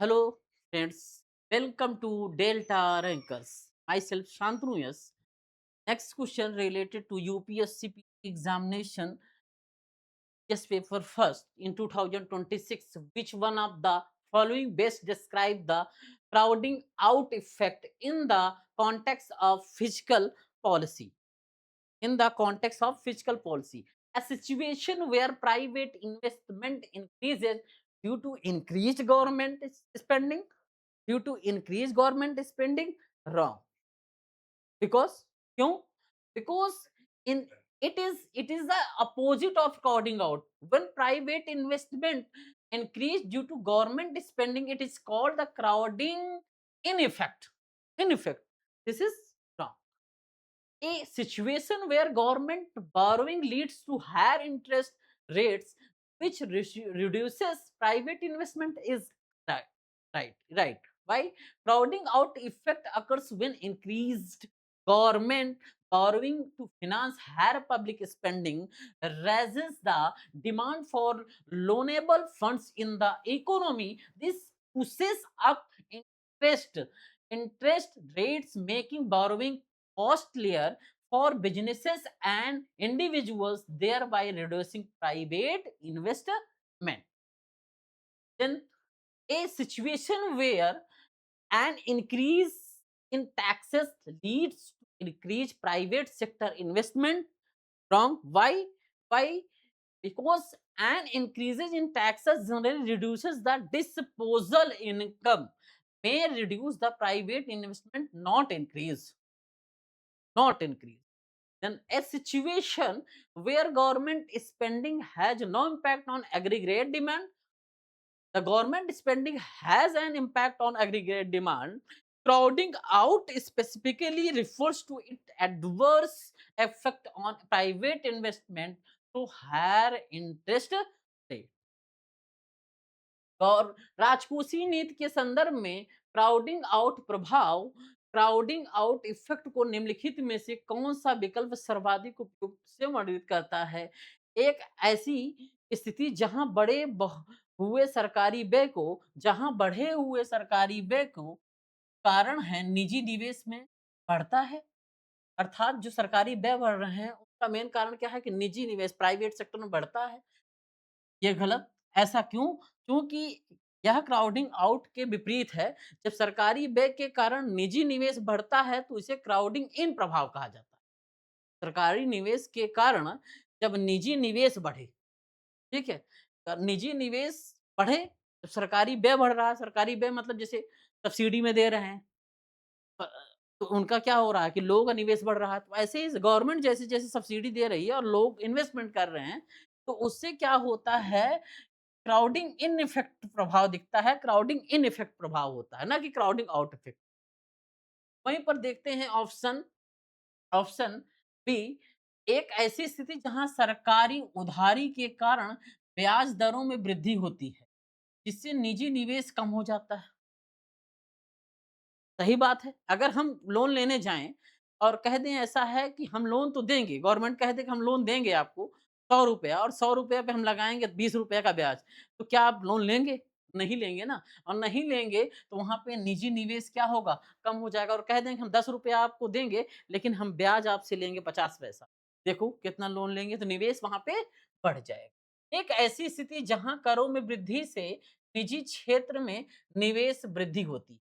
Hello, friends. Welcome to Delta Rankers. Myself Shantanu. Yes. Next question related to UPSC examination. Just paper first in 2026. Which one of the following best describe the crowding out effect in the context of fiscal policy? In the context of fiscal policy, a situation where private investment increases due to increased government spending due to increased government spending wrong because क्यों because in it is the opposite of crowding out. When private investment increase due to government spending, it is called the crowding in effect. This is wrong. A situation where government borrowing leads to higher interest rates, which reduces private investment, is right. Right. Why? Crowding out effect occurs when increased government borrowing to finance higher public spending raises the demand for loanable funds in the economy. This pushes up interest interest rates, making borrowing costlier for businesses and individuals, thereby reducing private investment. Then a situation where an increase in taxes leads to increased private sector investment. Wrong. Why? Because an increases in taxes generally reduces the disposal income, may reduce the private investment, not increase. Then a situation where government spending has no impact on aggregate demand. The government spending has an impact on aggregate demand. Crowding out specifically refers to its adverse effect on private investment through higher interest rate. और राजकोषीय नीति के संदर्भ में crowding out effect को निम्नलिखित में से कौन सा विकल्प सर्वाधिक उपयुक्त से वर्णित करता है? एक ऐसी स्थिति जहां बढ़े हुए सरकारी व्यय को कारण है निजी निवेश में बढ़ता है। अर्थात जो सरकारी व्यय बढ़ रहे हैं उसका मेन कारण क्या है कि निजी निवेश प्राइवेट सेक्टर में बढ़ता है। ये गलत। ऐसा क्यों? क्योंकि यह क्राउडिंग आउट के विपरीत है। जब सरकारी व्यय के कारण निजी निवेश बढ़ता है तो इसे क्राउडिंग इन प्रभाव कहा जाता है। सरकारी निवेश के कारण जब निजी निवेश बढ़े, ठीक है? निजी निवेश बढ़े, तो सरकारी व्यय बढ़ रहा है। सरकारी व्यय मतलब जैसे सब्सिडी में दे रहे हैं। अ, तो उनका क्या हो रहा है कि लोगों का निवेश बढ़ रहा है। तो ऐसे ही गवर्नमेंट जैसे-जैसे सब्सिडी दे रही है और लोग इन्वेस्टमेंट कर रहे हैं, तो उससे क्या होता है, क्राउडिंग इन इफेक्ट प्रभाव होता है, ना कि क्राउडिंग आउट इफेक्ट। वहीं पर देखते हैं ऑप्शन ऑप्शन बी, एक ऐसी स्थिति जहां सरकारी उधारी के कारण ब्याज दरों में वृद्धि होती है, जिससे निजी निवेश कम हो जाता है। सही बात है। अगर हम लोन लेने जाएँ और कह दें ऐसा है कि हम लोन तो देंगे, गवर्नमेंट कह दे कि हम लोन देंगे आपको ₹100 और ₹100 पे हम लगाएँगे ₹20 का ब्याज, तो क्या आप लोन लेंगे? नहीं लेंगे ना। और नहीं लेंगे तो वहाँ पे निजी निवेश क्या होगा? कम हो जाएगा और कह दें कि हम ₹10 आपको देंगे, लेकिन हम ब्याज आपसे लेंगे 50 पैसा। देखो कितना लोन लेंगे तो निवेश वहाँ पे बढ़ जाएगा। एक ऐसी स्थिति जहाँ करों में वृद्धि से निजी क्षेत्र में निवेश वृद्धि होती है।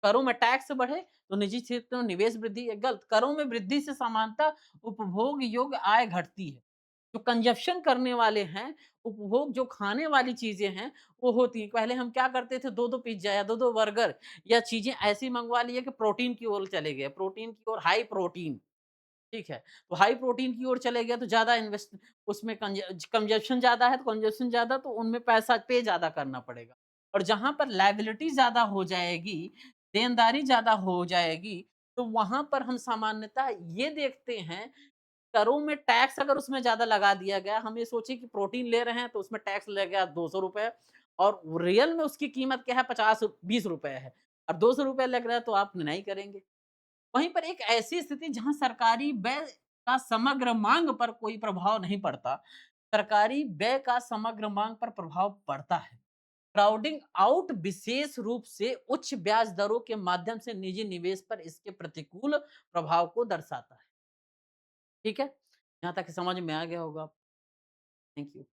करों में टैक्स बढ़े तो निजी क्षेत्र में निवेश वृद्धि है गलत। करों में वृद्धि से सामान्यतः उपभोग योग्य आय घटती है। जो कंजप्शन करने वाले हैं, उपभोग जो खाने वाली चीज़ें हैं, वो होती हैं। पहले हम क्या करते थे 2-2 पिज़्ज़ा या 2-2 बर्गर या चीज़ें ऐसी मँगवा लिए कि प्रोटीन की ओर चले गए। प्रोटीन की ओर हाई प्रोटीन, ठीक है। तो हाई प्रोटीन की ओर चले गए तो ज़्यादा इन्वेस्ट उसमें कंजप्शन ज़्यादा है तो कंजप्शन ज़्यादा तो उनमें पैसा पे ज़्यादा करना पड़ेगा। और जहाँ पर लायबिलिटी ज़्यादा हो जाएगी, देनदारी ज़्यादा हो जाएगी, तो वहाँ पर हम सामान्यतः ये देखते हैं, करों में टैक्स अगर उसमें ज़्यादा लगा दिया गया, हम ये सोचिए कि प्रोटीन ले रहे हैं तो उसमें टैक्स लग गया ₹200 और रियल में उसकी कीमत क्या है 50 ₹20 है। अब ₹200 लग रहा है तो आप नहीं करेंगे। वहीं पर एक ऐसी स्थिति जहां सरकारी व्यय का समग्र मांग पर कोई प्रभाव नहीं पड़ता, सरकारी व्यय का समग्र मांग पर प्रभाव पड़ता है। क्राउडिंग आउट विशेष रूप से उच्च ब्याज दरों के माध्यम से निजी निवेश पर इसके प्रतिकूल प्रभाव को दर्शाता है। ठीक है? यहाँ तक समझ में आ गया होगा। Thank you.